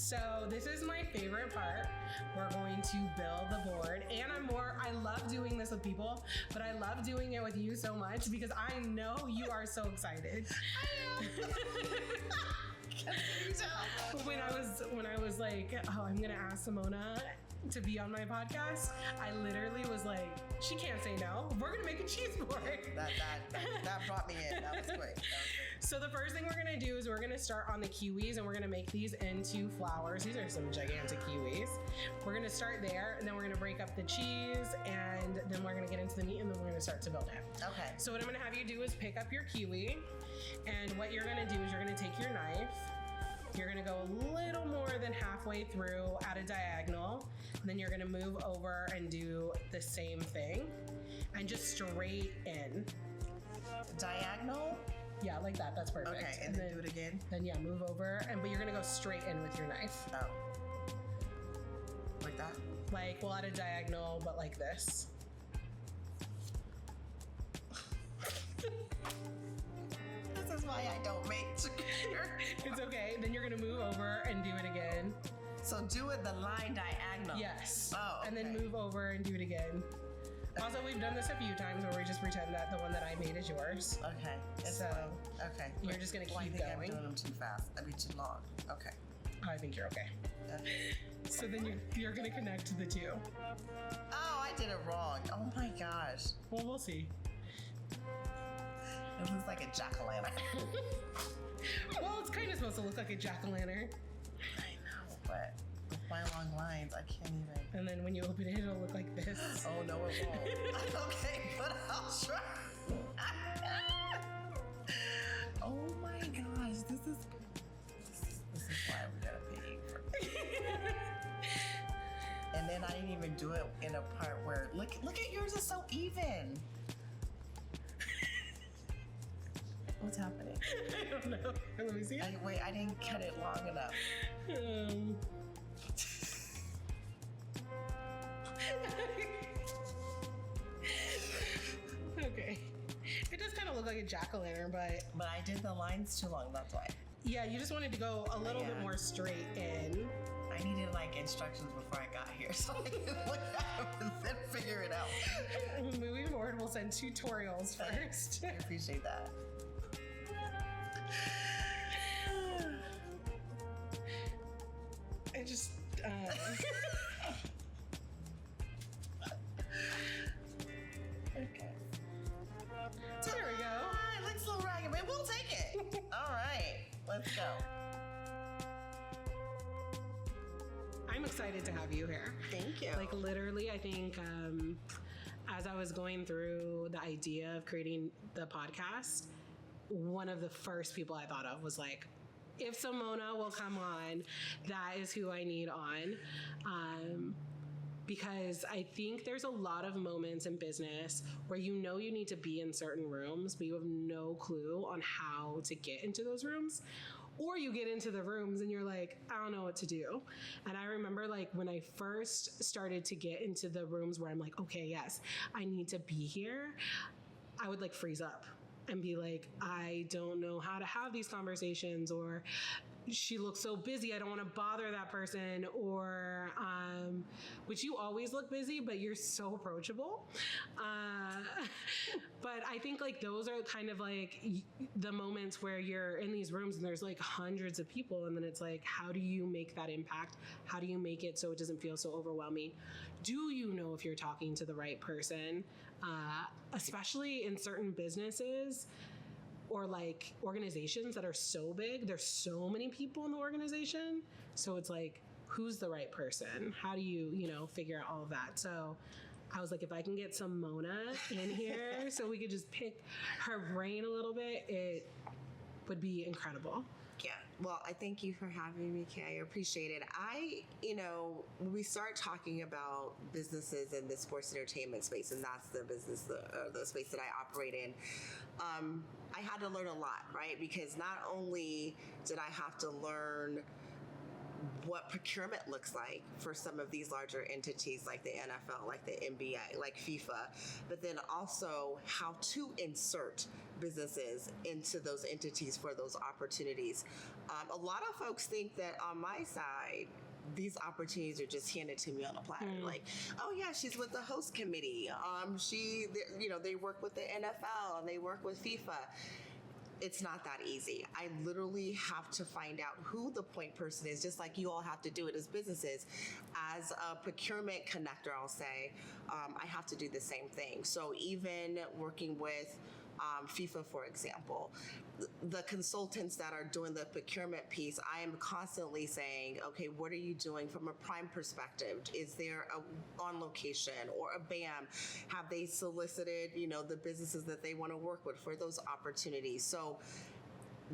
So this is my favorite part. We're going to build the board, and I love doing this with people, but I love doing it with you so much because I know you are so excited. When I was like, oh, I'm gonna ask Samona to be on my podcast, I literally was like, she can't say no. We're gonna make a cheese board. That brought me in. That was great. So the first thing we're gonna do is we're gonna start on the kiwis, and we're gonna make these into flowers. These are some gigantic kiwis. We're gonna start there, and then we're gonna break up the cheese, and then we're gonna get into the meat, and then we're gonna start to build it. Okay. So what I'm gonna have you do is pick up your kiwi, and what you're gonna do is you're gonna take your knife. You're gonna go a little more than halfway through at a diagonal. And then you're gonna move over and do the same thing. And just straight in. Diagonal? Yeah, like that. That's perfect. Okay, and then do it again? Then yeah, move over. But you're gonna go straight in with your knife. Oh. Like that? Like, well, at a diagonal, but like this. This is why I don't make chicken. It's okay. Then you're gonna move over and do it again. So do it the line diagonal. Yes. Oh, okay. And then move over and do it again. Also, we've done this a few times where we just pretend that the one that I made is yours. Okay. So okay. You're just gonna keep I think going. I'm doing them too fast. I mean, too long. Okay. I think you're okay. So then you're gonna connect the two. Oh, I did it wrong. Oh my gosh. Well, we'll see. It looks like a jack-o'-lantern. Well, it's kind of supposed to look like a jack-o'-lantern. I know, but with my long lines, I can't even. And then when you open it, it'll look like this. Oh, no, it won't. Okay, but I'll try. Oh my gosh, this is why we gotta pay for it. And then I didn't even do it in a part where, look at yours, is so even. What's happening? I don't know. Let me see. Wait, I didn't cut it long enough. Okay. It does kind of look like a jack-o'-lantern, but I did the lines too long, that's why. Yeah, you just wanted to go a little bit more straight in. I needed like instructions before I got here so I could look at them and then figure it out. Moving forward, we'll send tutorials first. I appreciate that. I just Okay. So there we go. It looks a little ragged, but we'll take it. All right, let's go. I'm excited to have you here. Thank you. Like literally, I think as I was going through the idea of creating the podcast, one of the first people I thought of was like, if Samona will come on, that is who I need on. Because I think there's a lot of moments in business where you know you need to be in certain rooms, but you have no clue on how to get into those rooms. Or you get into the rooms and you're like, I don't know what to do. And I remember like when I first started to get into the rooms where I'm like, okay, yes, I need to be here, I would like freeze up and be like, I don't know how to have these conversations, or she looks so busy, I don't want to bother that person, or which you always look busy, but you're so approachable. But I think like those are kind of like the moments where you're in these rooms and there's like hundreds of people, and then it's like, how do you make that impact? How do you make it so it doesn't feel so overwhelming? Do you know if you're talking to the right person? Especially in certain businesses or like organizations that are so big, there's so many people in the organization. So it's like, who's the right person? How do you, figure out all of that? So I was like, if I can get Samona in here so we could just pick her brain a little bit, it would be incredible. Yeah. Well, I thank you for having me, Kay. I appreciate it. When we start talking about businesses in the sports entertainment space, and that's the business, the space that I operate in, I had to learn a lot, right? Because not only did I have to learn what procurement looks like for some of these larger entities like the NFL, like the NBA, like FIFA, but then also how to insert businesses into those entities for those opportunities. A lot of folks think that on my side, these opportunities are just handed to me on a platter. Like, oh yeah, she's with the host committee. They work with the NFL and they work with FIFA. It's not that easy. I literally have to find out who the point person is, just like you all have to do it as businesses. As a procurement connector, I'll say, I have to do the same thing. So even working with FIFA, for example, the consultants that are doing the procurement piece, I am constantly saying, okay, what are you doing from a prime perspective? Is there a on location or a BAM? Have they solicited, the businesses that they want to work with for those opportunities? So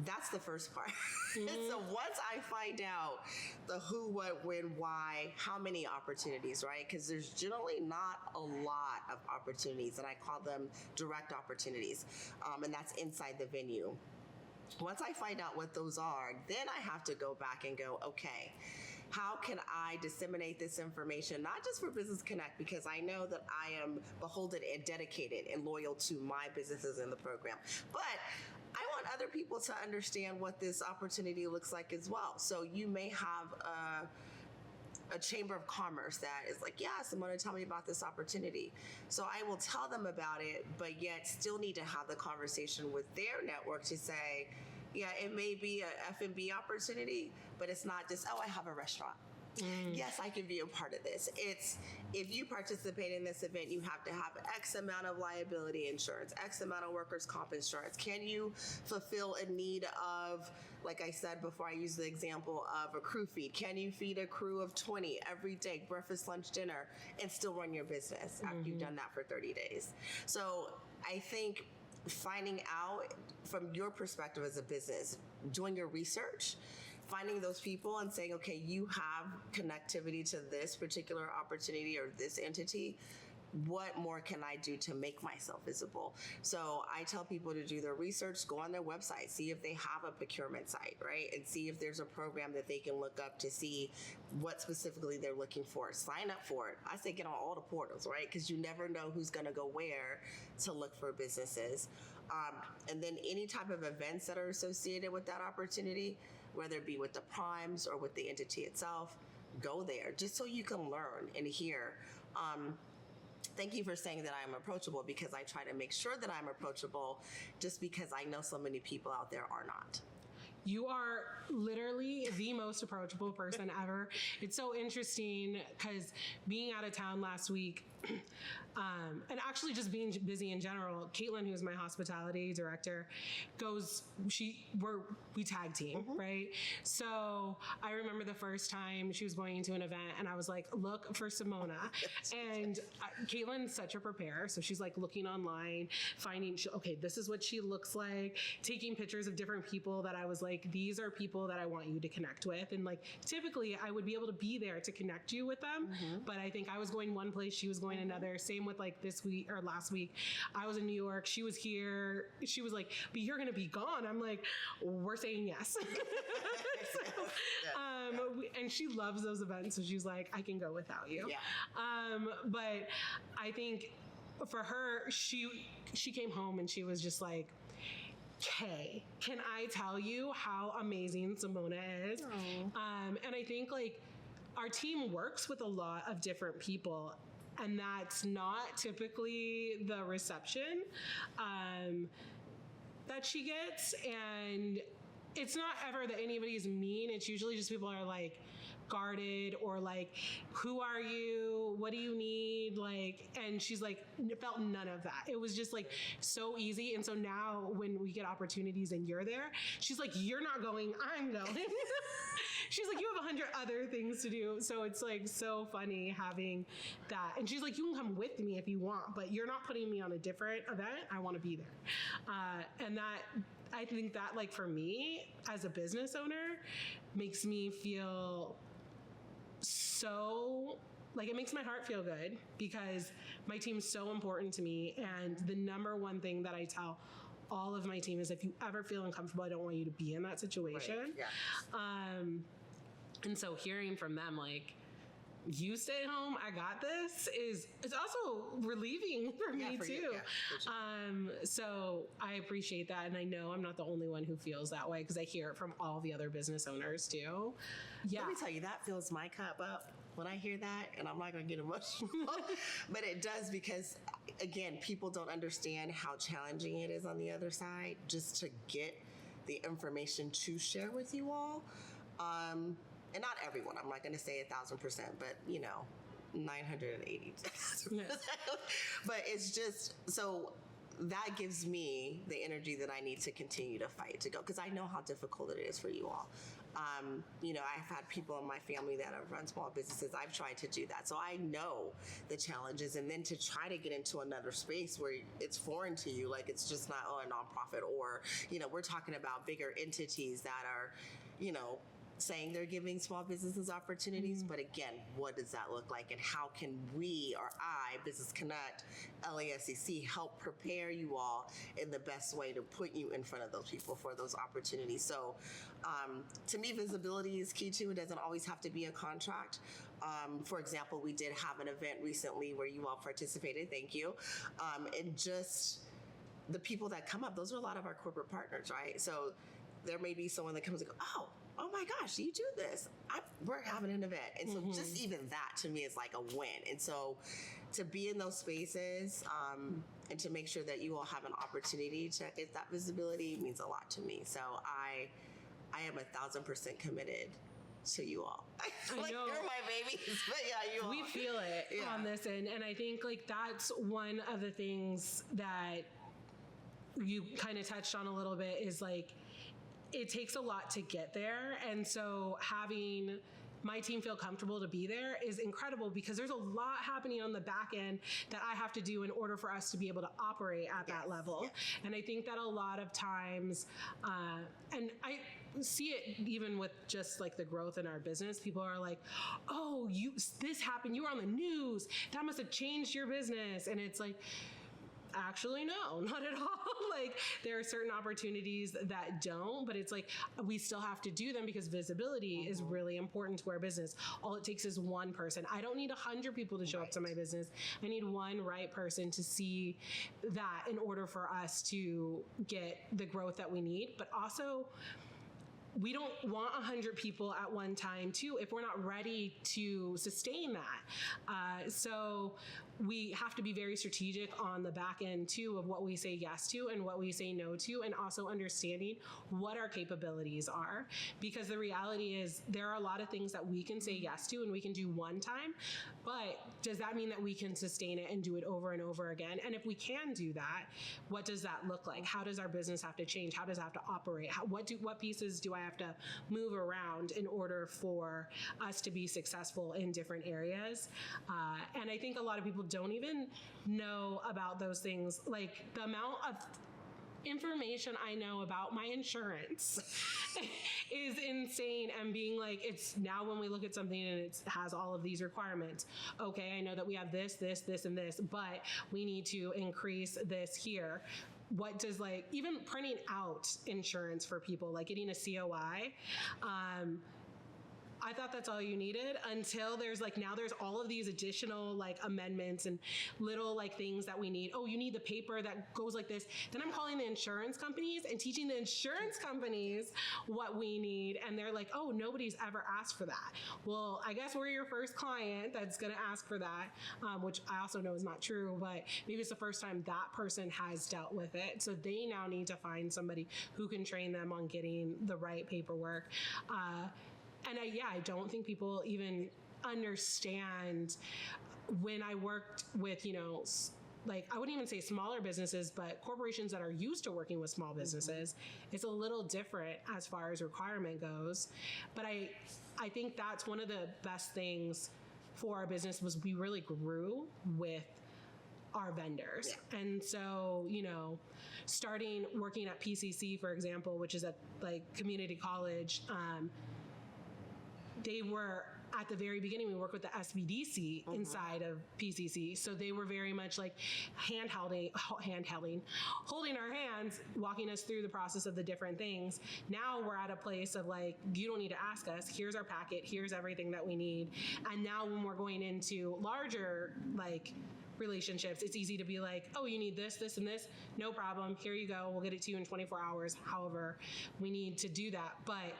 that's the first part. So once I find out the who, what, when, why, how many opportunities, right? Because there's generally not a lot of opportunities, and I call them direct opportunities, and that's inside the venue. Once I find out what those are, then I have to go back and go, okay, how can I disseminate this information, not just for Business Connect, because I know that I am beholden and dedicated and loyal to my businesses in the program, but I want other people to understand what this opportunity looks like as well. So you may have a chamber of commerce that is like, yeah, Samona, tell me about this opportunity. So I will tell them about it, but yet still need to have the conversation with their network to say, yeah, it may be a F&B opportunity, but it's not just, oh, I have a restaurant. Yes, I can be a part of this. It's, if you participate in this event, you have to have X amount of liability insurance, X amount of workers' comp insurance. Can you fulfill a need of, like I said before, I used the example of a crew feed. Can you feed a crew of 20 every day, breakfast, lunch, dinner, and still run your business after you've done that for 30 days? So I think finding out from your perspective as a business, doing your research, finding those people and saying, okay, you have connectivity to this particular opportunity or this entity. What more can I do to make myself visible? So I tell people to do their research, go on their website, see if they have a procurement site, right? And see if there's a program that they can look up to see what specifically they're looking for. Sign up for it. I say get on all the portals, right? Because you never know who's going to go where to look for businesses. And then any type of events that are associated with that opportunity, whether it be with the primes or with the entity itself, go there just so you can learn and hear. Thank you for saying that I'm approachable, because I try to make sure that I'm approachable, just because I know so many people out there are not. You are literally the most approachable person ever. It's so interesting because being out of town last week, and actually just being busy in general, Caitlin, who's my hospitality director, we tag team, right? So I remember the first time she was going into an event and I was like, look for Samona. And Caitlin's such a preparer. So she's like looking online, finding, okay, this is what she looks like, taking pictures of different people that I was like, these are people that I want you to connect with. And like, typically I would be able to be there to connect you with them. But I think I was going one place, she was going another. Same with like this week or last week, I was in New York, she was here. She was like, but you're going to be gone. I'm like, we're saying yes. And she loves those events. So she's like, I can go without you. But I think for her, she came home and she was just like, Kay, can I tell you how amazing Samona is? And I think like our team works with a lot of different people, and that's not typically the reception that she gets. And it's not ever that anybody's mean. It's usually just people are like guarded or like, who are you? What do you need? Like, and she's like, felt none of that. It was just like so easy. And so now when we get opportunities and you're there, she's like, you're not going, I'm going. She's like, you have 100 other things to do. So it's like so funny having that. And she's like, you can come with me if you want, but you're not putting me on a different event. I want to be there. And that, I think that like for me as a business owner makes me feel so, like it makes my heart feel good, because my team's so important to me. And the number one thing that I tell all of my team is, if you ever feel uncomfortable, I don't want you to be in that situation. Right. Yeah. And so hearing from them, like, you stay home, I got this, it's also relieving for me for too. you. Yeah, for sure. So I appreciate that. And I know I'm not the only one who feels that way, because I hear it from all the other business owners too. Yeah. Let me tell you, that fills my cup up when I hear that, and I'm not going to get emotional, but it does, because again, people don't understand how challenging it is on the other side just to get the information to share with you all. And not everyone, I'm not going to say 1,000%, but 980. Yes. But it's just, so that gives me the energy that I need to continue to fight, to go, because I know how difficult it is for you all. I've had people in my family that have run small businesses. I've tried to do that. So I know the challenges. And then to try to get into another space where it's foreign to you, like it's just not a nonprofit, or, we're talking about bigger entities that are, saying they're giving small businesses opportunities. But again, what does that look like? And how can we, or I, Business Connect, LASCC, help prepare you all in the best way to put you in front of those people for those opportunities? So to me, visibility is key too. It doesn't always have to be a contract. For example, we did have an event recently where you all participated. Thank you. And just the people that come up, those are a lot of our corporate partners, right? So there may be someone that comes and goes, oh my gosh, you do this. We're having an event. And so just even that to me is like a win. And so to be in those spaces and to make sure that you all have an opportunity to get that visibility means a lot to me. So I am 1,000% committed to you all. Like, you're my babies, but yeah, you all. We feel it on this end. And I think like that's one of the things that you kind of touched on a little bit, is like, it takes a lot to get there. And so having my team feel comfortable to be there is incredible, because there's a lot happening on the back end that I have to do in order for us to be able to operate at that level. Yeah. And I think that a lot of times, and I see it even with just like the growth in our business, people are like, oh, this happened, you were on the news, that must have changed your business. And it's like, actually, no, not at all. Like, there are certain opportunities that don't, but it's like, we still have to do them, because visibility is really important to our business. All it takes is one person. I don't need 100 people to show up to my business. I need one right person to see that in order for us to get the growth that we need. But also, we don't want 100 people at one time too, if we're not ready to sustain that. So we have to be very strategic on the back end too, of what we say yes to and what we say no to, and also understanding what our capabilities are. Because the reality is, there are a lot of things that we can say yes to and we can do one time, but does that mean that we can sustain it and do it over and over again? And if we can do that, what does that look like? How does our business have to change? How does it have to operate? What pieces do I have to move around in order for us to be successful in different areas? And I think a lot of people don't even know about those things. Like, the amount of information I know about my insurance is insane. And being like, it's now when we look at something and it has all of these requirements. Okay, I know that we have this, and this, but we need to increase this here. What does, like, even printing out insurance for people, like getting a COI, I thought that's all you needed, until there's like, now there's all of these additional like amendments and little like things that we need. Oh, you need the paper that goes like this. Then I'm calling the insurance companies and teaching the insurance companies what we need. And they're like, oh, nobody's ever asked for that. Well, I guess we're your first client that's going to ask for that, which I also know is not true, but maybe it's the first time that person has dealt with it. So they now need to find somebody who can train them on getting the right paperwork. And I don't think people even understand, when I worked with, like, I wouldn't even say smaller businesses, but corporations that are used to working with small businesses, it's a little different as far as requirement goes. But I think that's one of the best things for our business, was we really grew with our vendors. Yeah. And so, starting working at PCC, for example, which is at like community college, they were at the very beginning, we worked with the SBDC inside of PCC. So they were very much like holding our hands, walking us through the process of the different things. Now we're at a place of like, you don't need to ask us. Here's our packet. Here's everything that we need. And now when we're going into larger like relationships, it's easy to be like, oh, you need this, this, and this. No problem. Here you go. We'll get it to you in 24 hours. However, we need to do that. But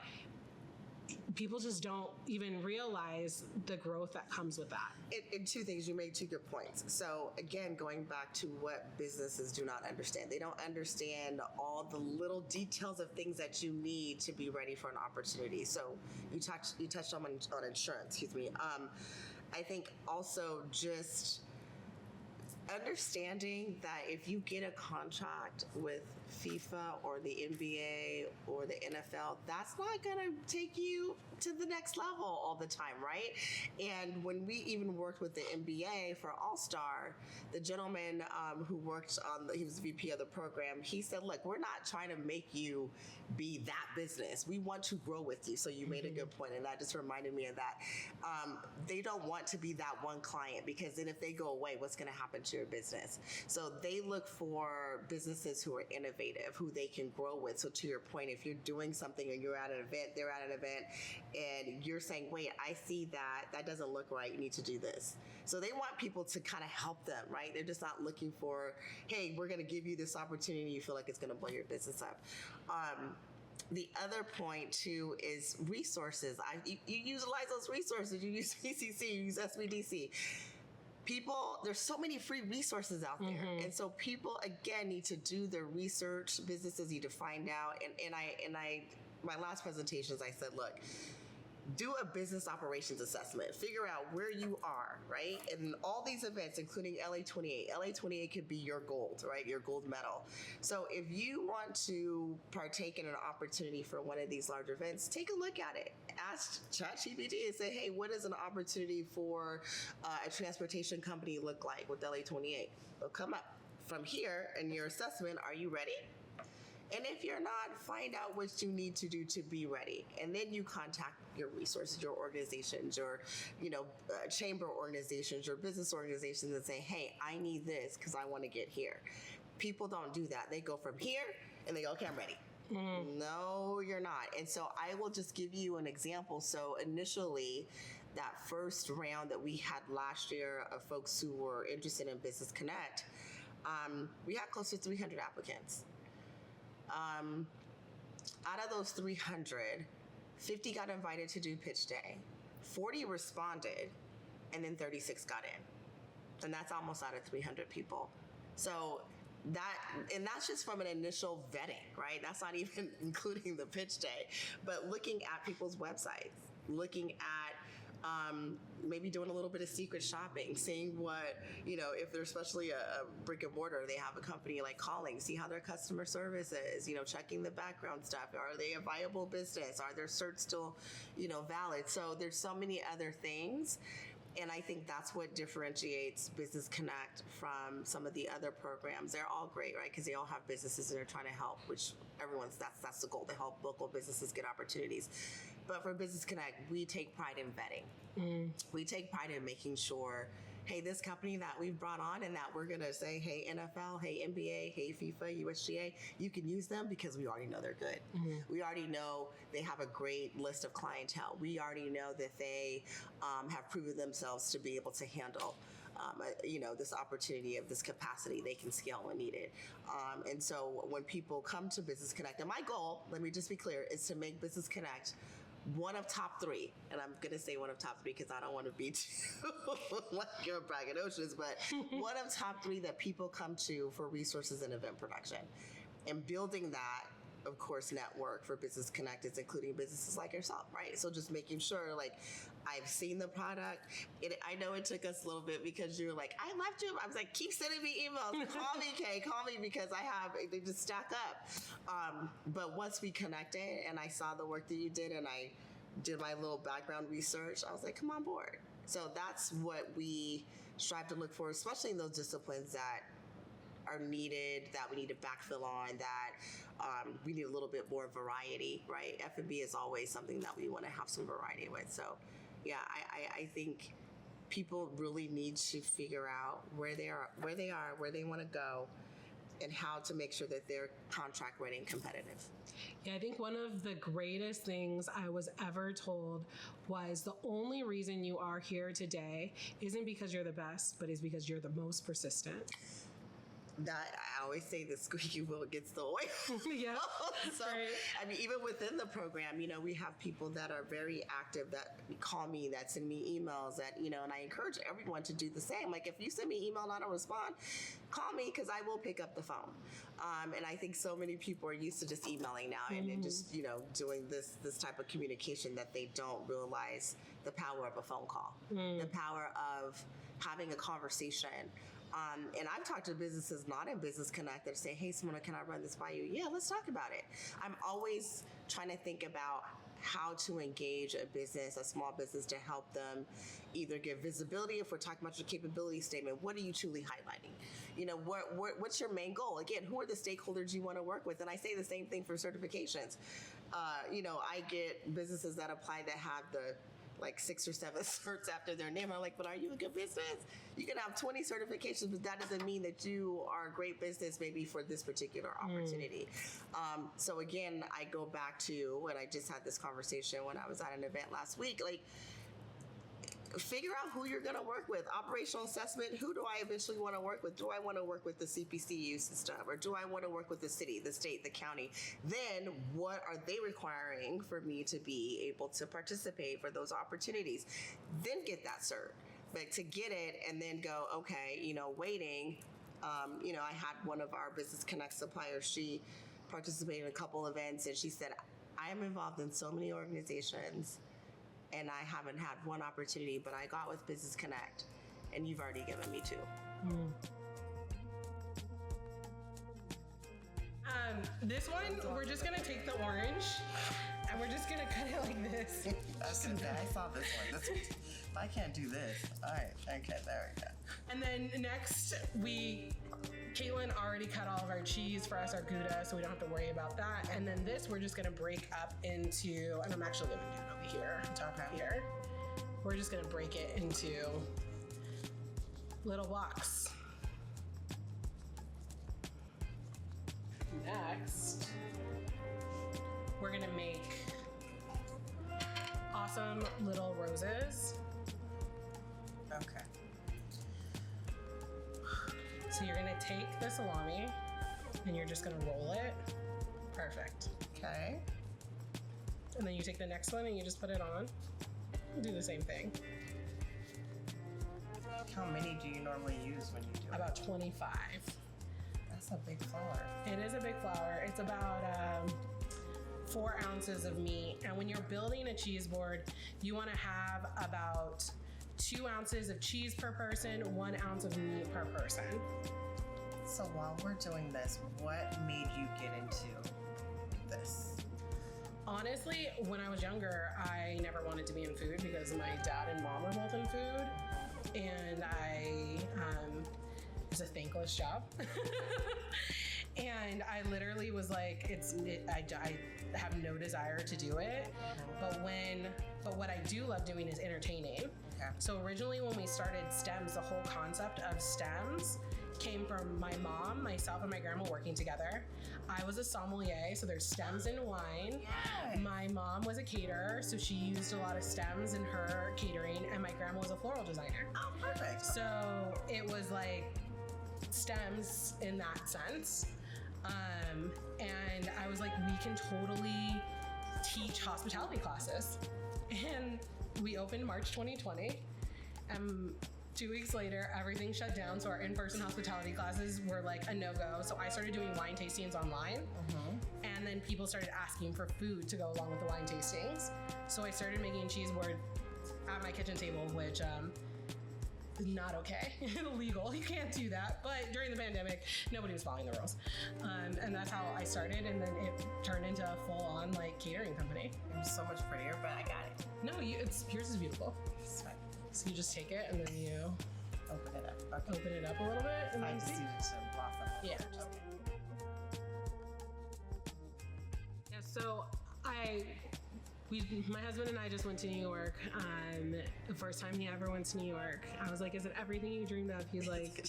people just don't even realize the growth that comes with that. And two things, you made two good points. So again, going back to what businesses do not understand. They don't understand all the little details of things that you need to be ready for an opportunity. So you touched on insurance, excuse me. I think also just understanding that if you get a contract with FIFA or the NBA or the NFL, that's not going to take you to the next level all the time, right? And when we even worked with the NBA for All-Star, the gentleman who worked he was the VP of the program, he said, look, we're not trying to make you be that business. We want to grow with you. So you made a good point, and that just reminded me of that. They don't want to be that one client, because then if they go away, what's going to happen to your business? So they look for businesses who are innovative, who they can grow with. So to your point, if you're doing something and you're at an event, they're at an event, and you're saying, wait, I see that doesn't look right, you need to do this. So they want people to kind of help them, right? They're just not looking for, hey, we're going to give you this opportunity, you feel like it's going to blow your business up. The other point too is resources. You utilize those resources. You use PCC, you use SBDC. People, there's so many free resources out there. And so people, again, need to do their research. Businesses need to find out. And I my last presentations, I said, look, do a business operations assessment. Figure out where you are, right? And all these events, including LA28 could be your gold, right? Your gold medal. So if you want to partake in an opportunity for one of these large events, take a look at it. Ask ChatGPT and say, hey, what does an opportunity for a transportation company look like with LA28? It'll come up. From here in your assessment, are you ready? And if you're not, find out what you need to do to be ready. And then you contact your resources, your organizations, your chamber organizations, your business organizations, and say, hey, I need this because I want to get here. People don't do that. They go from here and they go, okay, I'm ready. No, you're not. And so I will just give you an example. So initially, that first round that we had last year of folks who were interested in Business Connect, we had close to 300 applicants. Out of those 300, 50 got invited to do pitch day, 40 responded, and then 36 got in. And that's almost out of 300 people. So that's just from an initial vetting, right? That's not even including the pitch day, but looking at people's websites, looking at maybe doing a little bit of secret shopping, seeing what, if they're especially a brick and mortar, they have a company like calling, see how their customer service is, checking the background stuff. Are they a viable business? Are their certs still, valid? So there's so many other things. And I think that's what differentiates Business Connect from some of the other programs. They're all great, right? Because they all have businesses and they're trying to help, which that's the goal, to help local businesses get opportunities. But for Business Connect, we take pride in vetting. We take pride in making sure, hey, this company that we've brought on and that we're going to say, hey, NFL, hey, NBA, hey, FIFA, USGA, you can use them because we already know they're good. We already know they have a great list of clientele. We already know that they have proven themselves to be able to handle this opportunity of this capacity. They can scale when needed. And so when people come to Business Connect, and my goal, let me just be clear, is to make Business Connect one of top three. And I'm going to say one of top three because I don't want to be too like your braggadocious, but one of top three that people come to for resources and event production. And building that, of course, network for Business Connect is including businesses like yourself, right? So just making sure, like, I've seen the product. I know it took us a little bit because you're like, I left you. I was like, keep sending me emails. Call me, Kay. Call me because they just stack up. But once we connected and I saw the work that you did and I did my little background research, I was like, come on board. So that's what we strive to look for, especially in those disciplines that are needed, that we need to backfill on, that we need a little bit more variety, right? F&B is always something that we want to have some variety with. So yeah, I think people really need to figure out where they are, where they want to go, and how to make sure that they're contract ready and competitive. Yeah, I think one of the greatest things I was ever told was the only reason you are here today isn't because you're the best, but is because you're the most persistent. That I always say, the squeaky wheel gets the oil. Yeah. So, right. I mean, even within the program, we have people that are very active, that call me, that send me emails, that, and I encourage everyone to do the same. Like, if you send me an email and I don't respond, call me, because I will pick up the phone. And I think so many people are used to just emailing now, and then just, doing this type of communication, that they don't realize the power of a phone call, the power of having a conversation. And I've talked to businesses not in Business Connect that say, hey, Samona, can I run this by you? Yeah, let's talk about it. I'm always trying to think about how to engage a business, a small business, to help them either give visibility. If we're talking about your capability statement, what are you truly highlighting? What's your main goal? Again, who are the stakeholders you want to work with? And I say the same thing for certifications. I get businesses that apply that have the 6 or 7 certs after their name. I'm like, but are you a good business? You can have 20 certifications, but that doesn't mean that you are a great business maybe for this particular opportunity. So again, I go back to, and I just had this conversation when I was at an event last week, figure out who you're going to work with. Operational assessment, who do I eventually want to work with? Do I want to work with the CPCU system, or do I want to work with the city, the state, the county? Then what are they requiring for me to be able to participate for those opportunities? Then get that cert. But to get it and then go, okay, waiting. I had one of our Business Connect suppliers, she participated in a couple events, and she said, I am involved in so many organizations, and I haven't had one opportunity, but I got with Business Connect, and you've already given me 2. This one, we're just gonna take the orange, and we're just gonna cut it like this. I saw this one. I can't do this. All right, okay, there we go. And then next, Caitlin already cut all of our cheese for us, our Gouda, so we don't have to worry about that. And then this, we're just gonna break up into, and I'm actually gonna do it over here, on top of here. We're just gonna break it into little blocks. Next, we're gonna make awesome little roses. Okay. So you're gonna take the salami and you're just gonna roll it. Perfect. Okay. And then you take the next one and you just put it on. Do the same thing. How many do you normally use when you do About 25. That's a big flour. It is a big flour. It's about 4 ounces of meat. And when you're building a cheese board, you wanna have about 2 ounces of cheese per person, 1 ounce of meat per person. So while we're doing this, what made you get into this? Honestly, when I was younger, I never wanted to be in food because my dad and mom were both in food. And it's a thankless job. And I literally was like, I have no desire to do it. But what I do love doing is entertaining. Okay. So originally when we started STEMs, the whole concept of STEMs came from my mom, myself, and my grandma working together. I was a sommelier, so there's stems in wine. Yay. My mom was a caterer, so she used a lot of stems in her catering, and my grandma was a floral designer. Oh, perfect. So it was like stems in that sense. And I was like, we can totally teach hospitality classes. And we opened March 2020. 2 weeks later, everything shut down, so our in-person hospitality classes were like a no-go. So I started doing wine tastings online, and then people started asking for food to go along with the wine tastings. So I started making cheese board at my kitchen table, which is not okay, illegal. You can't do that. But during the pandemic, nobody was following the rules, and that's how I started. And then it turned into a full-on catering company. It was so much prettier, but I got it. No, yours is beautiful. So you just take it and then you open it up. Okay. Open it up a little bit. And I then just see. needed to blossom. Yeah. Yeah. So I My husband and I just went to New York. The first time he ever went to New York. I was like, is it everything you dreamed of? He's like,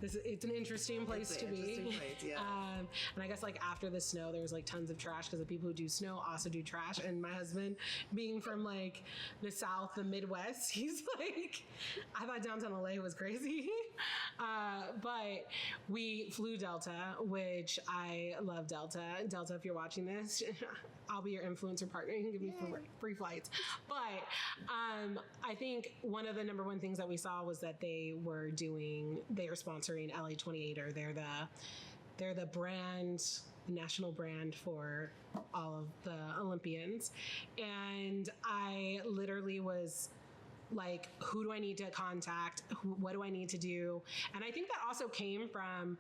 it's an interesting place to be. And I guess like after the snow, there was like tons of trash because the people who do snow also do trash. And my husband, being from like the South, the Midwest, he's like, I thought downtown LA was crazy. But we flew Delta, which I love Delta. Delta, if you're watching this, I'll be your influencer partner. You can give me free flights. But I think one of the number one things that we saw was that they were sponsoring LA 28, or they're the brand, national brand for all of the Olympians. And I literally was like, who do I need to contact? What do I need to do? And I think that also came from,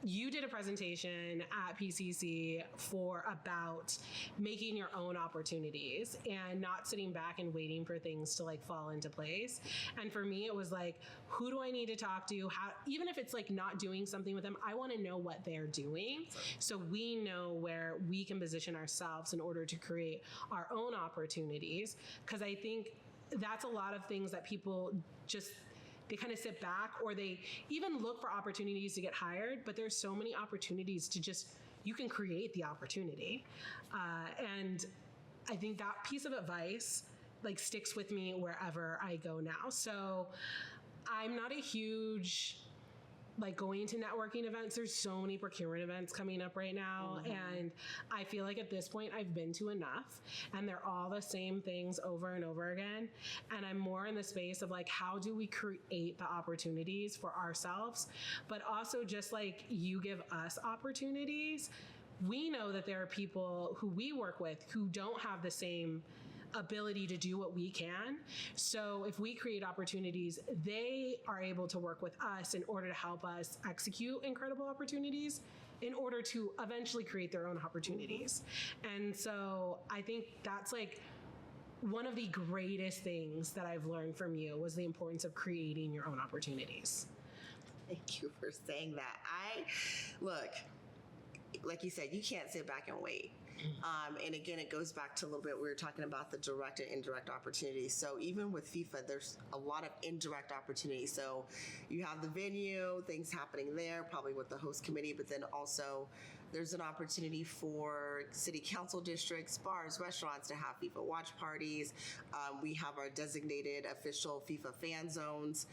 you did a presentation at PCC about making your own opportunities and not sitting back and waiting for things to like fall into place. And for me, it was like, who do I need to talk to? How, even if it's like not doing something with them, I want to know what they're doing. So we know where we can position ourselves in order to create our own opportunities. Because I think that's a lot of things that people just, they kind of sit back, or they even look for opportunities to get hired, but there's so many opportunities to just, you can create the opportunity. And I think that piece of advice like sticks with me wherever I go now. So I'm not a huge, like going to networking events. There's so many procurement events coming up right now. And I feel like at this point I've been to enough, and they're all the same things over and over again. And I'm more in the space of like, how do we create the opportunities for ourselves, but also just like you give us opportunities. We know that there are people who we work with who don't have the same ability to do what we can. So if we create opportunities, they are able to work with us in order to help us execute incredible opportunities in order to eventually create their own opportunities. And so I think that's like one of the greatest things that I've learned from you was the importance of creating your own opportunities. Thank you for saying that. Look, like you said, you can't sit back and wait. And again, it goes back to a little bit, we were talking about the direct and indirect opportunities. So even with FIFA, there's a lot of indirect opportunities. So you have the venue, things happening there, probably with the host committee, but then also there's an opportunity for city council districts, bars, restaurants to have FIFA watch parties. We have our designated official FIFA fan zones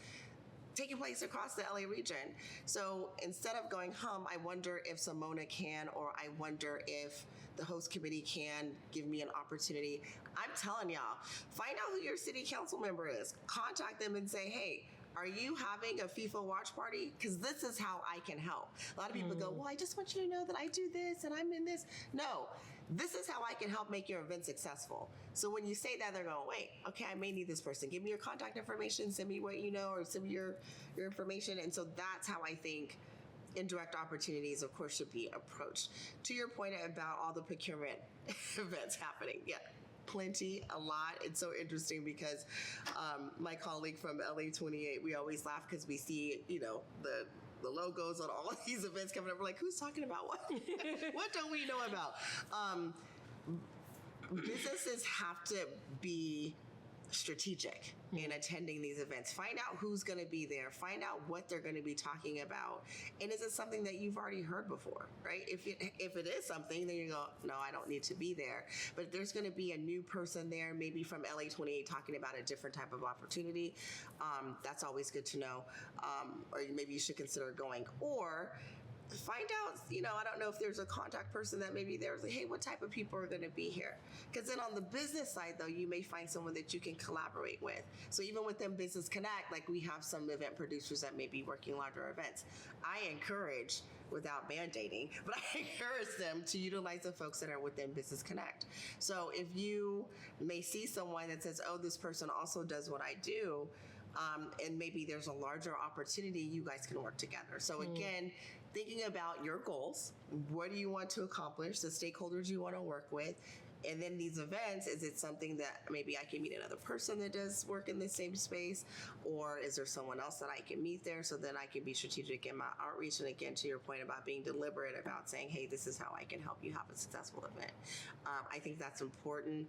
taking place across the LA region. So instead of going, I wonder if Samona can, or I wonder if the host committee can give me an opportunity. I'm telling y'all, find out who your city council member is. Contact them and say, hey, are you having a FIFA watch party? Because this is how I can help. A lot of people go, well, I just want you to know that I do this and I'm in this. No, this is how I can help make your event successful. So when you say that, they're going, wait, okay, I may need this person. Give me your contact information, send me what you know, or send me your information. And so that's how I think indirect opportunities, of course, should be approached. To your point about all the procurement events happening, plenty, a lot. It's so interesting because my colleague from LA 28, we always laugh because we see, the logos on all of these events coming up. We're like, who's talking about what? What don't we know about? Businesses have to be strategic in attending these events. Find out who's going to be there. Find out what they're going to be talking about. And is it something that you've already heard before, right? If it is something, then you go, no, I don't need to be there. But if there's going to be a new person there, maybe from LA 28 talking about a different type of opportunity, that's always good to know. Or maybe you should consider going. Or find out, I don't know if there's a contact person that maybe there's like, hey, what type of people are going to be here? Because then on the business side, though, you may find someone that you can collaborate with. So even within Business Connect, like we have some event producers that may be working larger events. I encourage, without mandating, but I encourage them to utilize the folks that are within Business Connect. So if you may see someone that says, oh, this person also does what I do, and maybe there's a larger opportunity, you guys can work together. So again, thinking about your goals, what do you want to accomplish, the stakeholders you want to work with, And then these events, is it something that maybe I can meet another person that does work in the same space? Or is there someone else that I can meet there so then I can be strategic in my outreach? And again, to your point about being deliberate about saying, hey, this is how I can help you have a successful event. I think that's important.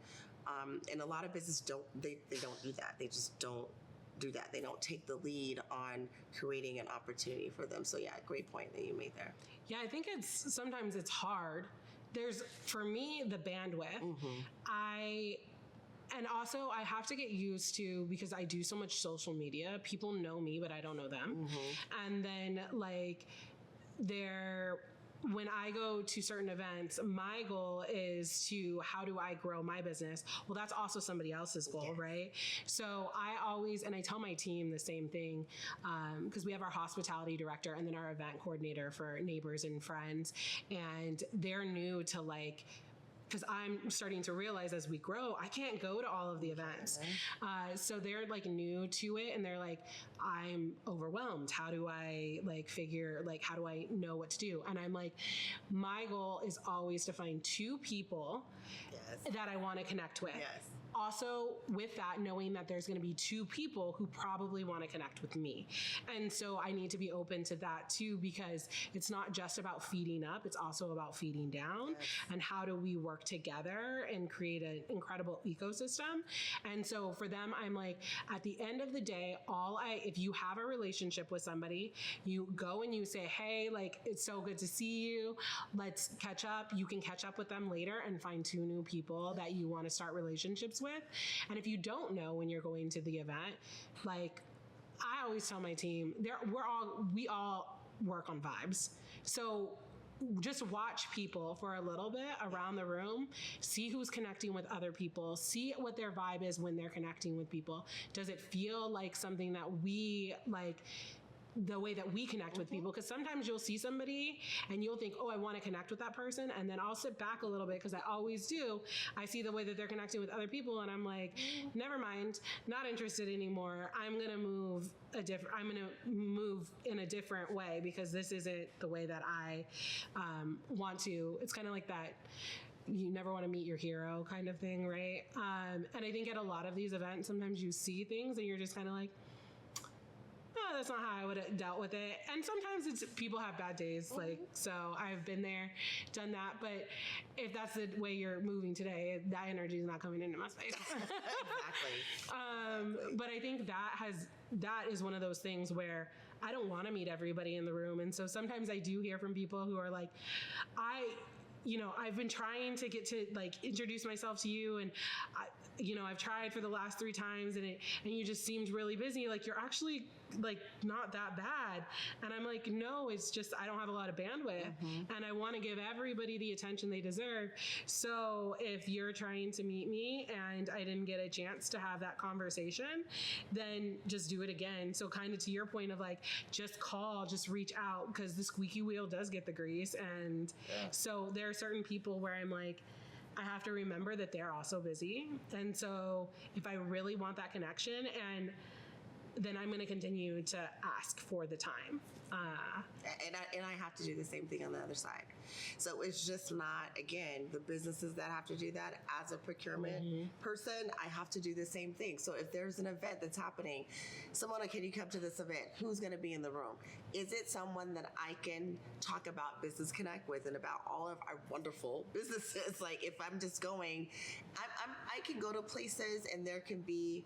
And a lot of businesses don't do that. They just don't do that. They don't take the lead on creating an opportunity for them. So yeah, great point that you made there. Yeah, I think sometimes it's hard. There's, for me, the bandwidth. And also I have to get used to, because I do so much social media, people know me, but I don't know them. And then like when I go to certain events, my goal is to, how do I grow my business? Well, that's also somebody else's goal, right? So I always, and I tell my team the same thing, because we have our hospitality director and then our event coordinator for neighbors and friends, and they're new to like, because I'm starting to realize as we grow, I can't go to all of the events. So they're like new to it and they're like, I'm overwhelmed. How do I like figure, like, how do I know what to do? And I'm like, my goal is always to find 2 people that I want to connect with. Also with that, knowing that there's going to be 2 people who probably want to connect with me. And so I need to be open to that too, because it's not just about feeding up, it's also about feeding down. And how do we work together and create an incredible ecosystem? And so for them, I'm like, at the end of the day, if you have a relationship with somebody, you go and you say, hey, like, it's so good to see you. Let's catch up. You can catch up with them later and find 2 new people that you want to start relationships with. And if you don't know when you're going to the event, like I always tell my team, we all work on vibes. So just watch people for a little bit around the room, see who's connecting with other people, see what their vibe is when they're connecting with people. Does it feel like something that we like, the way that we connect with people? Because sometimes you'll see somebody and you'll think, oh, I want to connect with that person. And then I'll sit back a little bit, because I always do. I see the way that they're connecting with other people and I'm like, never mind, not interested anymore. I'm going to move in a different way, because this isn't the way that I want to. It's kind of like that, you never want to meet your hero kind of thing, right? And I think at a lot of these events, sometimes you see things and you're just kind of like, oh, that's not how I would have dealt with it. And sometimes it's people have bad days, like, so I've been there, done that. But if that's the way you're moving today, that energy is not coming into my space. Exactly. But I think that is one of those things where I don't want to meet everybody in the room. And so sometimes I do hear from people who are like, I've been trying to get to like introduce myself to you, and I've tried for the last 3 times and you just seemed really busy. Like, you're actually like not that bad. And I'm like, no, it's just, I don't have a lot of bandwidth and I want to give everybody the attention they deserve. So if you're trying to meet me and I didn't get a chance to have that conversation, then just do it again. So kind of to your point of like, just call, just reach out, because the squeaky wheel does get the grease. And so there are certain people where I'm like, I have to remember that they're also busy. And so if I really want that connection, and then I'm going to continue to ask for the time. And I have to do the same thing on the other side. So it's just not, again, the businesses that have to do that. As a procurement person, I have to do the same thing. So if there's an event that's happening, Samona, can you come to this event? Who's going to be in the room? Is it someone that I can talk about Business Connect with and about all of our wonderful businesses? Like, if I'm just going, I can go to places and there can be,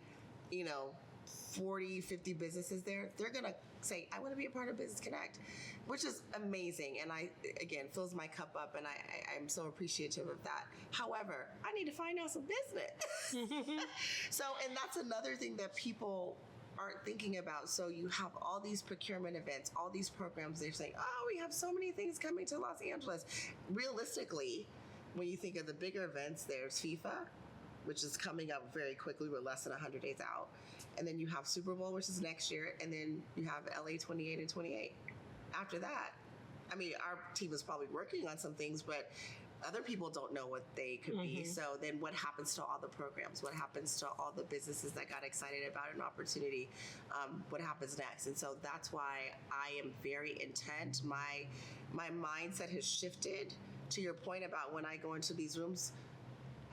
40, 50 businesses there. They're going to say, I want to be a part of Business Connect, which is amazing. And again, fills my cup up, and I'm so appreciative of that. However, I need to find out some business. And that's another thing that people aren't thinking about. So you have all these procurement events, all these programs. They're saying, oh, we have so many things coming to Los Angeles. Realistically, when you think of the bigger events, there's FIFA, which is coming up very quickly. We're less than 100 days out. And then you have Super Bowl, which is next year. And then you have LA 28 and 28. After that, I mean, our team is probably working on some things, but other people don't know what they could be. So then what happens to all the programs? What happens to all the businesses that got excited about an opportunity? What happens next? And so that's why I am very intent. My mindset has shifted, to your point about when I go into these rooms.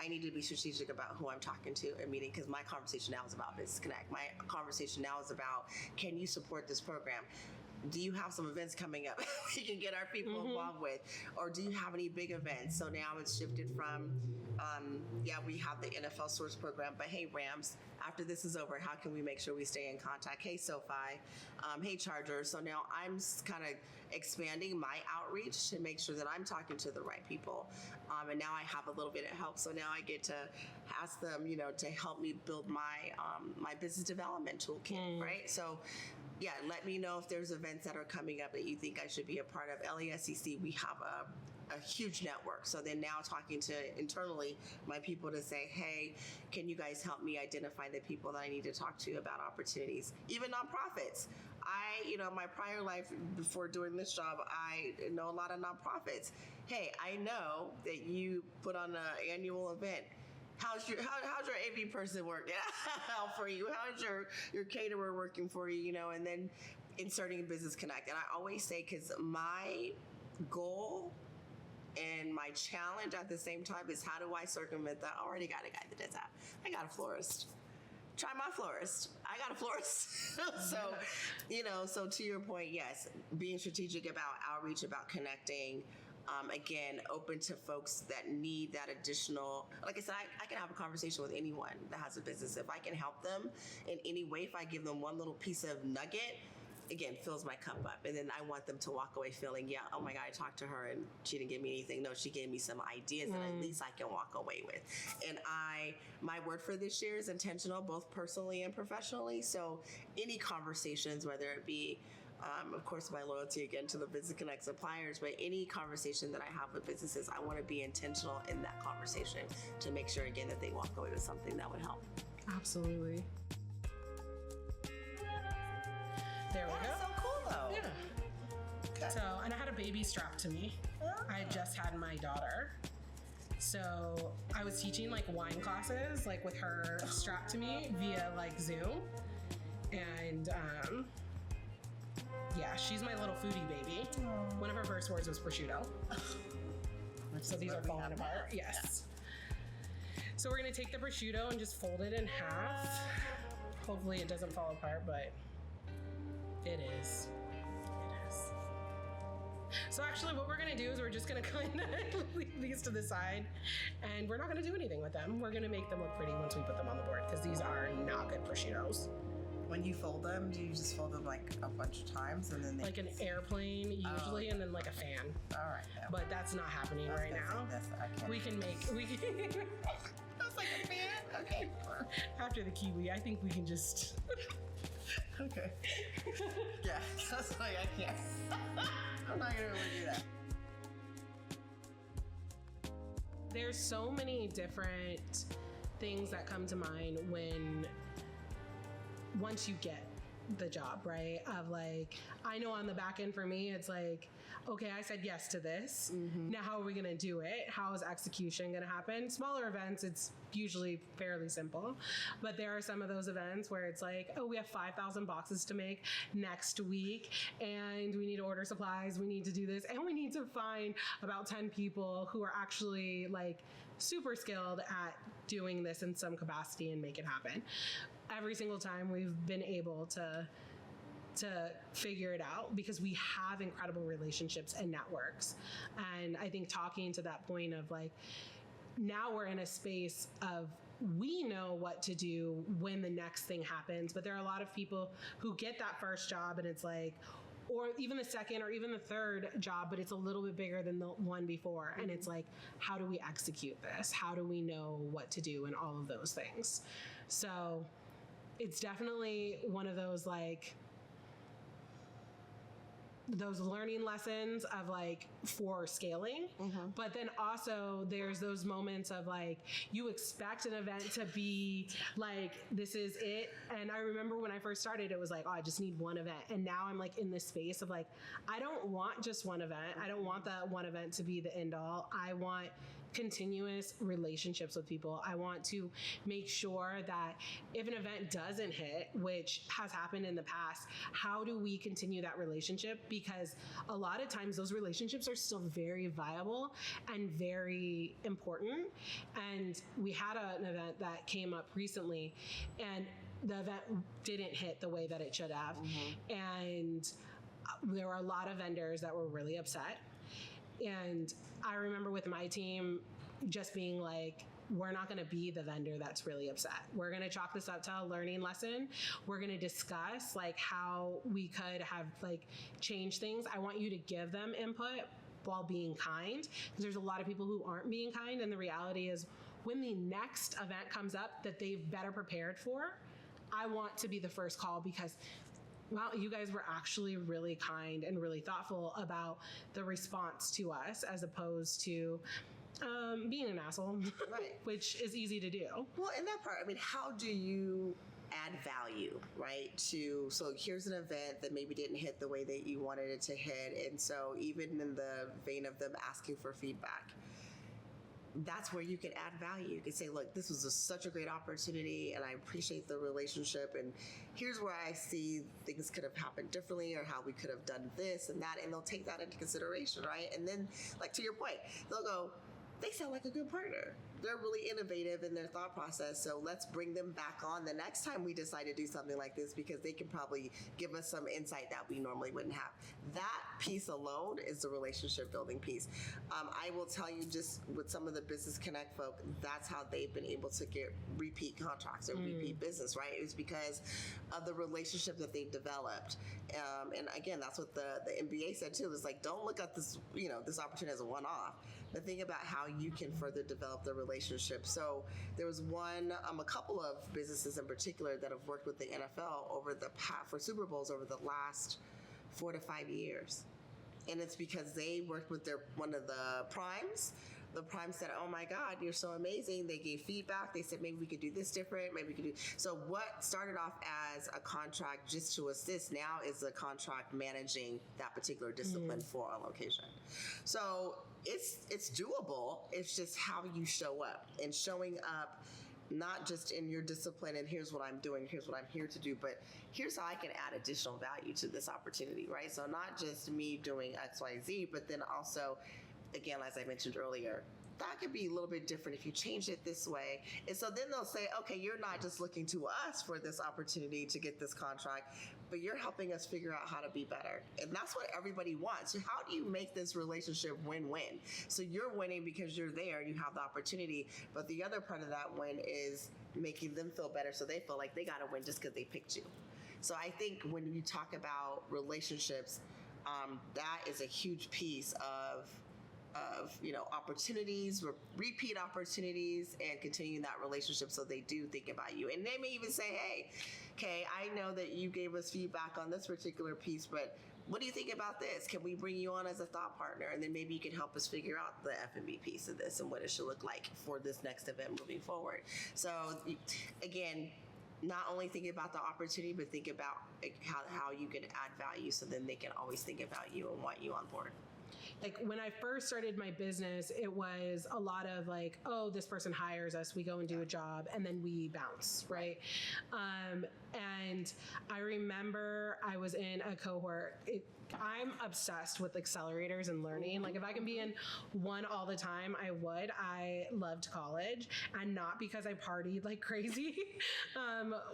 I need to be strategic about who I'm talking to and meeting, because my conversation now is about Business Connect. My conversation now is about, can you support this program? Do you have some events coming up we can get our people involved with? Or do you have any big events? So now it's shifted from, we have the NFL Source program, but hey, Rams, after this is over, how can we make sure we stay in contact? Hey, SoFi, hey, Chargers. So now I'm kind of expanding my outreach to make sure that I'm talking to the right people. And now I have a little bit of help. So now I get to ask them, to help me build my my business development toolkit, right? So yeah, let me know if there's events that are coming up that you think I should be a part of. LASCC, we have a huge network. So then now talking to internally my people to say, hey, can you guys help me identify the people that I need to talk to about opportunities? Even nonprofits. My prior life before doing this job, I know a lot of nonprofits. Hey, I know that you put on an annual event. How's your AV person working out for you? How's your caterer working for you? And then inserting Business Connect. And I always say, because my goal and my challenge at the same time is, how do I circumvent that? I already got a guy that does that. I got a florist. Try my florist. I got a florist. So to your point, yes, being strategic about outreach, about connecting. Again, open to folks that need that additional, like I said, I can have a conversation with anyone that has a business. If I can help them in any way, if I give them one little piece of nugget, again, fills my cup up. And then I want them to walk away feeling, yeah, oh my God, I talked to her and she didn't give me anything. No, she gave me some ideas that at least I can walk away with. And my word for this year is intentional, both personally and professionally. So any conversations, whether it be of course, my loyalty again to the Business Connect suppliers, but any conversation that I have with businesses, I want to be intentional in that conversation to make sure, again, that they walk away with something that would help. Absolutely. There we go. That's so cool, though. Yeah. Okay. So, and I had a baby strapped to me. I had just had my daughter. So I was teaching wine classes, with her strapped to me via Zoom. And, yeah, she's my little foodie baby. One of her first words was prosciutto. So these are falling apart. Yes. So we're going to take the prosciutto and just fold it in half. Hopefully it doesn't fall apart, but it is. It is. So actually what we're going to do is we're just going to kind of leave these to the side, and we're not going to do anything with them. We're going to make them look pretty once we put them on the board, because these are not good prosciuttos. When you fold them, do you just fold them a bunch of times and then an airplane usually, and then a fan? All right. Yeah. But that's not happening right now. We can. That's like a fan? Okay. After the kiwi, I think we can just... Okay. Yeah, that's I can't. I'm not gonna really do that. There's so many different things that come to mind once you get the job, right? Of I know on the back end for me, it's okay, I said yes to this. Mm-hmm. Now how are we going to do it? How is execution going to happen? Smaller events, it's usually fairly simple. But there are some of those events where it's we have 5,000 boxes to make next week, and we need to order supplies, we need to do this, and we need to find about 10 people who are actually super skilled at doing this in some capacity and make it happen. Every single time we've been able to figure it out because we have incredible relationships and networks. And I think talking to that point of now we're in a space of we know what to do when the next thing happens, but there are a lot of people who get that first job and it's or even the second or even the third job, but it's a little bit bigger than the one before. And it's how do we execute this? How do we know what to do and all of those things? So it's definitely one of those those learning lessons of for scaling. Mm-hmm. But then also there's those moments of you expect an event to be this is it. And I remember when I first started, it was oh, I just need one event. And now I'm in this space of I don't want just one event. I don't want that one event to be the end all. I want continuous relationships with people. I want to make sure that if an event doesn't hit, which has happened in the past, how do we continue that relationship? because a lot of times those relationships are still very viable and very important. And we had an event that came up recently, and the event didn't hit the way that it should have. And there were a lot of vendors that were really upset. And I remember with my team just being like, we're not going to be the vendor that's really upset. We're going to chalk this up to a learning lesson. We're going to discuss like how we could have like changed things. I want you to give them input while being kind, because there's a lot of people who aren't being kind. And the reality is, when the next event comes up that they've better prepared for, I want to be the first call, because wow, you guys were actually really kind and really thoughtful about the response to us, as opposed to being an asshole, right? Which is easy to do. Well, in that part, I mean, how do you add value, right? So here's an event that maybe didn't hit the way that you wanted it to hit, and so even in the vein of them asking for feedback, that's where you can add value. You can say, look, this was such a great opportunity and I appreciate the relationship, and here's where I see things could have happened differently, or how we could have done this and that, and they'll take that into consideration, right? And then, like, to your point, they'll go, they sound like a good partner. They're really innovative in their thought process, so let's bring them back on the next time we decide to do something like this, because they can probably give us some insight that we normally wouldn't have. That piece alone is the relationship building piece. I will tell you, just with some of the Business Connect folk, that's how they've been able to get repeat contracts or repeat business, right? It's because of the relationship that they've developed. And again, that's what the MBA said too, is like, don't look at this, this opportunity as a one-off, but think about how you can further develop the relationship. So there was a couple of businesses in particular that have worked with the NFL for Super Bowls over the last 4 to 5 years. And it's because they worked with one of the primes. The prime said, oh my God, you're so amazing. They gave feedback. They said, maybe we could do this different. Maybe we could do. So what started off as a contract just to assist now is a contract managing that particular discipline for a location. So it's doable. It's just how you show up, and showing up not just in your discipline and here's what I'm doing, here's what I'm here to do, but here's how I can add additional value to this opportunity, right? So not just me doing X, Y, Z, but then also, again, as I mentioned earlier, that could be a little bit different if you change it this way. And so then they'll say, okay, you're not just looking to us for this opportunity to get this contract, but you're helping us figure out how to be better. And that's what everybody wants. So how do you make this relationship win-win? So you're winning because you're there, you have the opportunity, but the other part of that win is making them feel better, so they feel like they got to win just because they picked you. So I think when you talk about relationships, that is a huge piece of opportunities, repeat opportunities, and continuing that relationship so they do think about you. And they may even say, hey, Kay, I know that you gave us feedback on this particular piece, but what do you think about this? Can we bring you on as a thought partner? And then maybe you can help us figure out the F&B piece of this and what it should look like for this next event moving forward. So again, not only thinking about the opportunity, but think about how you can add value, so then they can always think about you and want you on board. Like when I first started my business, it was a lot of like, oh, this person hires us, we go and do a job, and then we bounce, right? And I remember I was in a cohort. I'm obsessed with accelerators and learning. Like if I can be in one all the time, I would. I loved college, and not because I partied like crazy,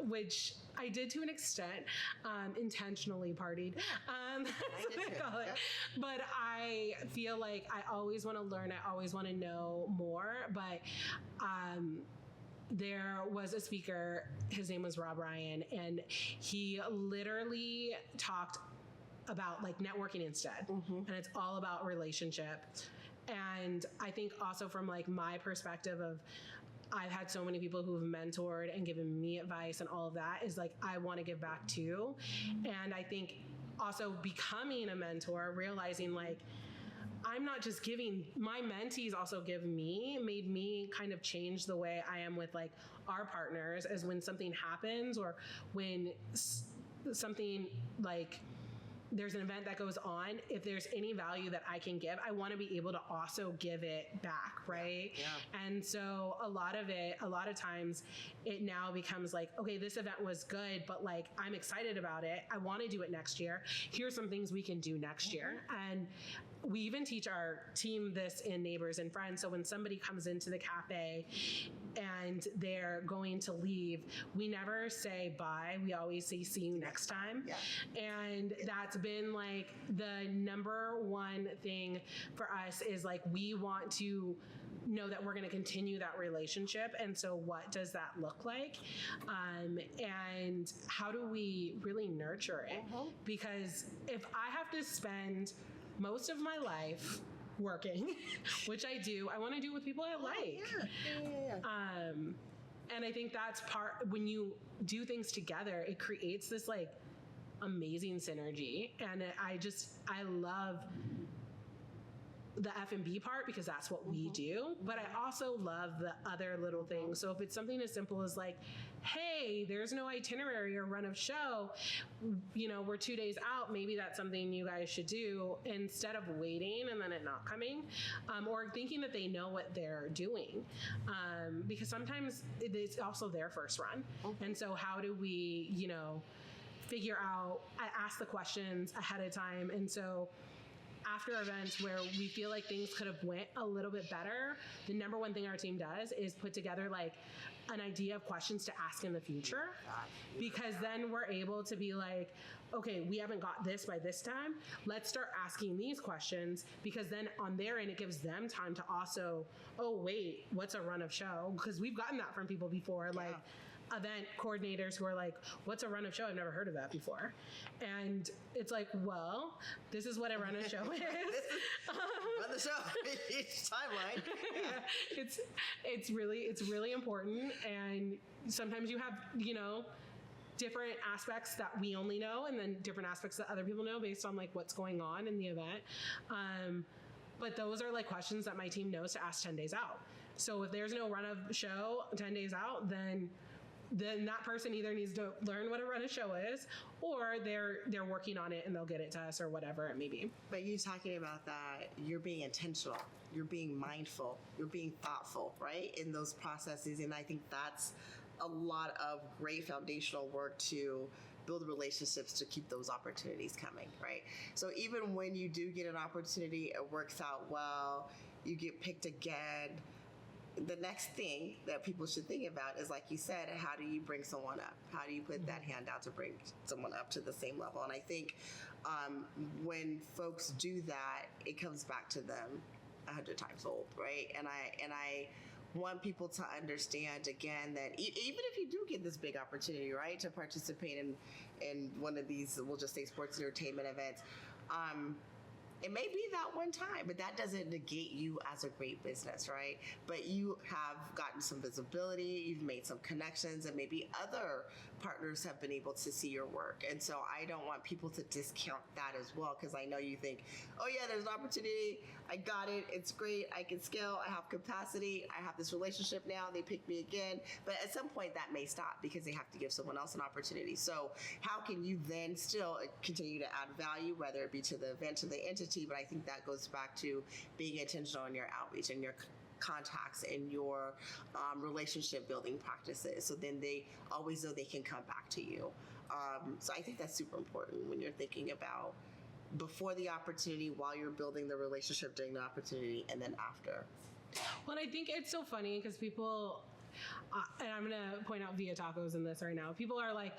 which I did to an extent, intentionally partied. But I feel like I always want to learn. I always want to know more. But there was a speaker, his name was Rob Ryan, and he literally talked about like networking instead. And it's all about relationship. And I think also from like my perspective of, I've had so many people who've mentored and given me advice and all of that, is like, I want to give back too. And I think also becoming a mentor, realizing like, I'm not just giving, my mentees also made me kind of change the way I am with like our partners, as when something happens or when something like there's an event that goes on, if there's any value that I can give, I want to be able to also give it back, right? Yeah. And so a lot of times it now becomes like, okay, this event was good, but like, I'm excited about it. I want to do it next year. Here's some things we can do next year. And we even teach our team this in Neighbors and Friends. So when somebody comes into the cafe and they're going to leave, we never say bye. We always say see you next time. Yeah. And that's been like the number one thing for us is like, we want to know that we're going to continue that relationship. And so what does that look like? And how do we really nurture it? Because if I have to spend most of my life working, which I do, I want to do with people I like. And I think that's part, when you do things together, it creates this like amazing synergy. And I love the F&B part because that's what we do, but I also love the other little things. So if it's something as simple as like, hey, there's no itinerary or run of show, you know, we're 2 days out, maybe that's something you guys should do instead of waiting and then it not coming, or thinking that they know what they're doing, because sometimes it's also their first run. And so how do we, you know, figure out, I ask the questions ahead of time. And so after events where we feel like things could have went a little bit better, the number one thing our team does is put together like an idea of questions to ask in the future, because then we're able to be like, okay, we haven't got this by this time. Let's start asking these questions, because then on their end, it gives them time to also, oh, wait, what's a run of show? Because we've gotten that from people before, like event coordinators who are like, what's a run of show? I've never heard of that before. And it's like, well, this is what a run of show is. Run the show, each timeline. Yeah. It's really important. And sometimes you have, you know, different aspects that we only know, and then different aspects that other people know based on like what's going on in the event. But those are like questions that my team knows to ask 10 days out. So if there's no run of show 10 days out, then that person either needs to learn what a run of show is, or they're working on it and they'll get it to us, or whatever it may be. But you talking about that, you're being intentional, you're being mindful, you're being thoughtful, right, in those processes. And I think that's a lot of great foundational work to build relationships to keep those opportunities coming, right? So even when you do get an opportunity, it works out well, you get picked again, the next thing that people should think about is, like you said, how do you bring someone up? How do you put that hand out to bring someone up to the same level? And I think when folks do that, it comes back to them 100 times fold, right? And I want people to understand, again, that even if you do get this big opportunity, right, to participate in one of these, we'll just say sports entertainment events, it may be that one time, but that doesn't negate you as a great business, right? But you have gotten some visibility, you've made some connections, and maybe other partners have been able to see your work. And so I don't want people to discount that as well, because I know you think, oh yeah, there's an opportunity, I got it, it's great, I can scale, I have capacity, I have this relationship now, they pick me again. But at some point that may stop because they have to give someone else an opportunity. So how can you then still continue to add value, whether it be to the event, to the entity? But I think that goes back to being intentional in your outreach and your contacts and your relationship building practices. So then they always know they can come back to you. So I think that's super important when you're thinking about before the opportunity, while you're building the relationship during the opportunity, and then after. Well, I think it's so funny because people, and I'm going to point out Via Tacos in this right now. People are like,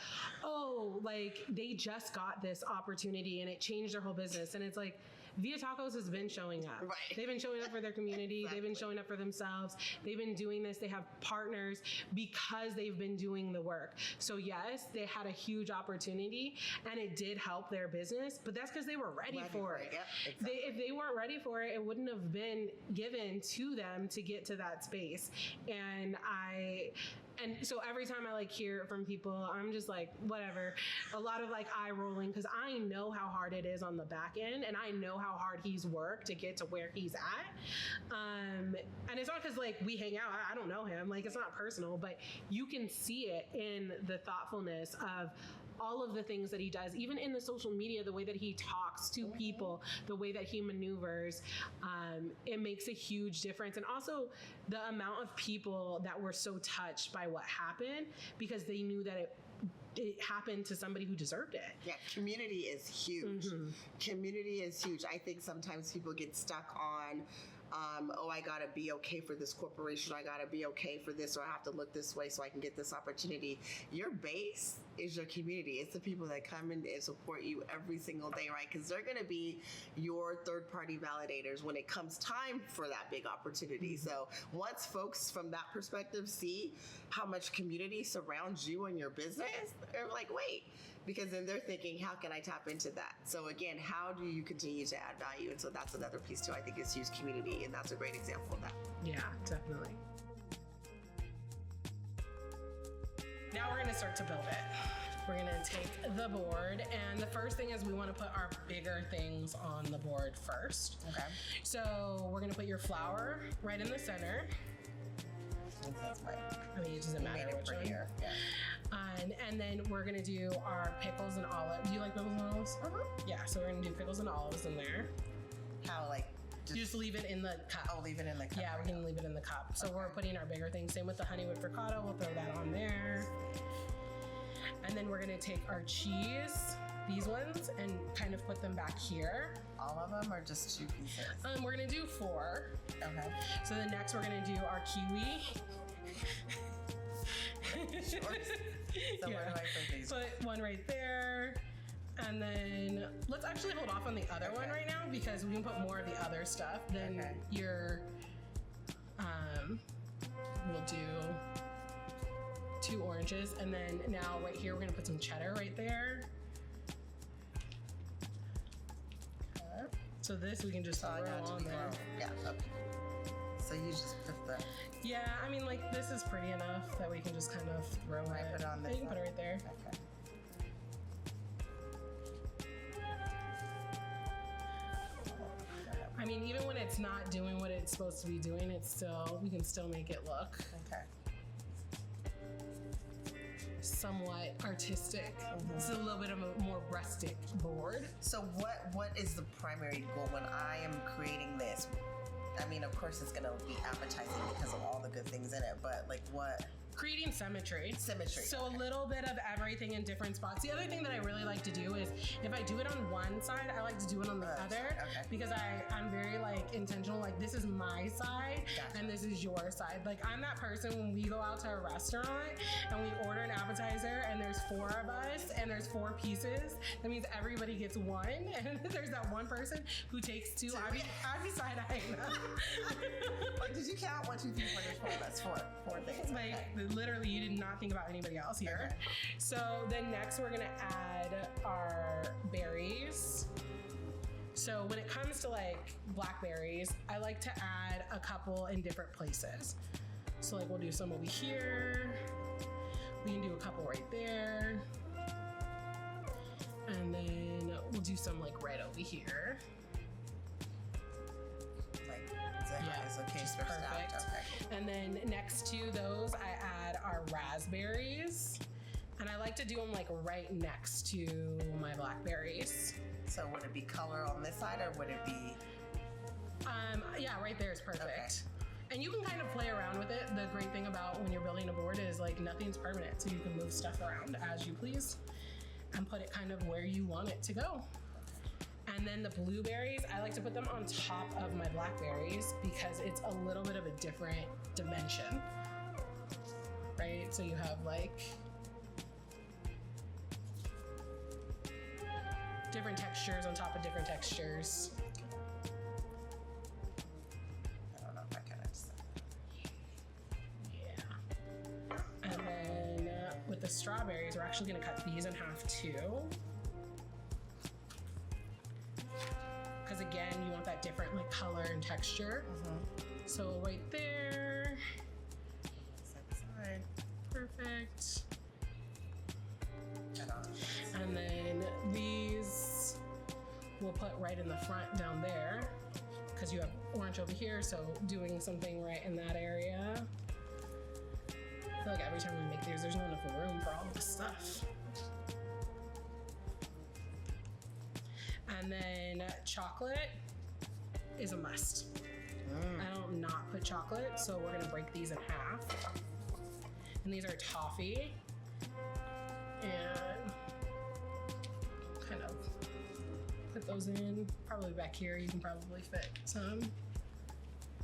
oh, like they just got this opportunity and it changed their whole business. And it's like, Via Tacos has been showing up. Right. They've been showing up for their community. Exactly. They've been showing up for themselves. They've been doing this. They have partners because they've been doing the work. So yes, they had a huge opportunity and it did help their business, but that's because they were ready for it. Yep, exactly. If they weren't ready for it, it wouldn't have been given to them to get to that space. And so every time I like hear it from people, I'm just like, whatever. A lot of like eye rolling, because I know how hard it is on the back end, and I know how hard he's worked to get to where he's at. And it's not because like we hang out. I don't know him. Like it's not personal, but you can see it in the thoughtfulness of, all of the things that he does, even in the social media, the way that he talks to people, the way that he maneuvers, it makes a huge difference. And also the amount of people that were so touched by what happened because they knew that it happened to somebody who deserved it. Yeah, community is huge. Community is huge. I think sometimes people get stuck on, oh, I gotta be okay for this corporation, I gotta be okay for this, or I have to look this way so I can get this opportunity. Your base is your community. It's the people that come in and support you every single day, right? Because they're gonna be your third-party validators when it comes time for that big opportunity. So once folks from that perspective see how much community surrounds you and your business, they're like, wait, because then they're thinking, how can I tap into that? So again, how do you continue to add value? And so that's another piece too, I think, is use community, and that's a great example of that. Yeah, definitely. Now we're gonna start to build it. We're gonna take the board, and the first thing is we wanna put our bigger things on the board first. Okay. So we're gonna put your flower right in the center. That's fine. I mean, it doesn't matter which one. Yeah. And then we're gonna do our pickles and olives. Do you like pickles and olives? Yeah, so we're gonna do pickles and olives in there. How, like? You just leave it in the cup. Oh, leave it in the cup. Yeah, we're gonna leave it in the cup. So we're putting our bigger things. Same with the honeywood frittata. We'll throw that on there. And then we're gonna take our cheese, these ones, and kind of put them back here. All of them, or just 2 pieces? We're gonna do 4. Okay. So then next we're gonna do our kiwi. Sure. So where do I put these? Put one right there. And then let's actually hold off on the other one right now because we can put more of the other stuff. Then your, we'll do 2 oranges. And then now right here, we're gonna put some cheddar right there. So this we can just throw on there. Yeah, okay. So you just put the... Yeah, I mean, like, this is pretty enough that we can just kind of throw it. Put it on this. You can put it right there. Okay. I mean, even when it's not doing what it's supposed to be doing, we can still make it look somewhat artistic. It's a little bit of a more rustic board. So what is the primary goal when I am creating this? I mean, of course, it's going to be appetizing because of all the good things in it, but like what? Creating symmetry. So a little bit of everything in different spots. The other thing that I really like to do is if I do it on one side, I like to do it on the other because I'm very like intentional. Like this is my side and this is your side. Like I'm that person when we go out to a restaurant and we order an appetizer and there's 4 of us and there's 4 pieces. That means everybody gets 1 and there's that one person who takes 2. I'd be side-eyeing them. Like, did you count 1, 2, 3, 4? There's 4 of us. 4 things. Like literally you did not think about anybody else here. So then next we're gonna add our berries. So when it comes to like blackberries, I like to add a couple in different places. So like we'll do some over here. We can do a couple right there. And then we'll do some like right over here. Just perfect. Okay. And then next to those, I add our raspberries. And I like to do them like right next to my blackberries. So would it be color on this side or would it be? Yeah, right there is perfect. And you can kind of play around with it. The great thing about when you're building a board is like nothing's permanent. So you can move stuff around as you please and put it kind of where you want it to go. And then the blueberries, I like to put them on top of my blackberries because it's a little bit of a different dimension, right? So you have like different textures on top of different textures. I don't know if I can understand. Yeah. And then with the strawberries, we're actually gonna cut these in half too. Because again, you want that different like color and texture. So right there. Side. Perfect. And then these we'll put right in the front down there because you have orange over here, so doing something right in that area. I feel like every time we make these, there's not enough room for all this stuff. And then chocolate is a must. I don't not put chocolate, so we're gonna break these in half. And these are toffee. And kind of put those in. Probably back here, you can probably fit some.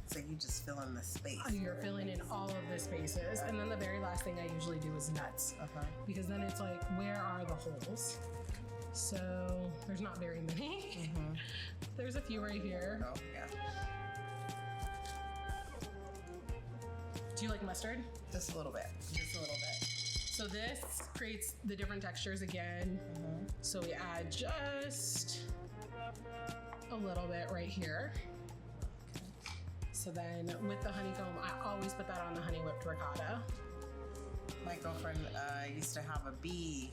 So you just fill in the space. You're filling in all of the spaces. And then the very last thing I usually do is nuts. Because then it's like, where are the holes? So there's not very many. There's a few right here. Oh, yeah. Do you like mustard? Just a little bit. Just a little bit. So this creates the different textures again. So we add just a little bit right here. So then with the honeycomb, I always put that on the honey whipped ricotta. My girlfriend used to have a bee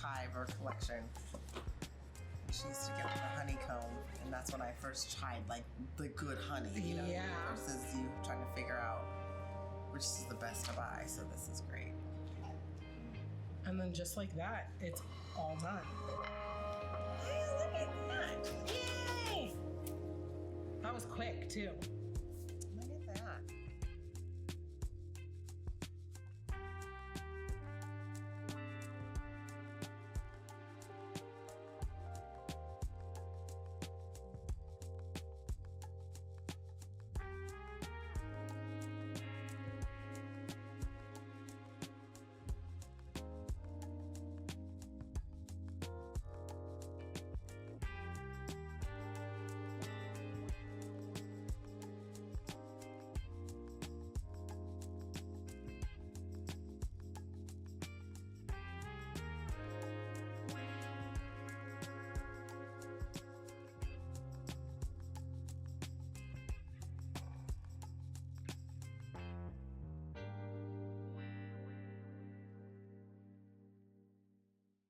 hive or collection. She used to get the honeycomb, and that's when I first tried like the good honey, you know, versus you trying to figure out which is the best to buy. So this is great. And then just like that, it's all done. Hey, look at that! Yay! That was quick too.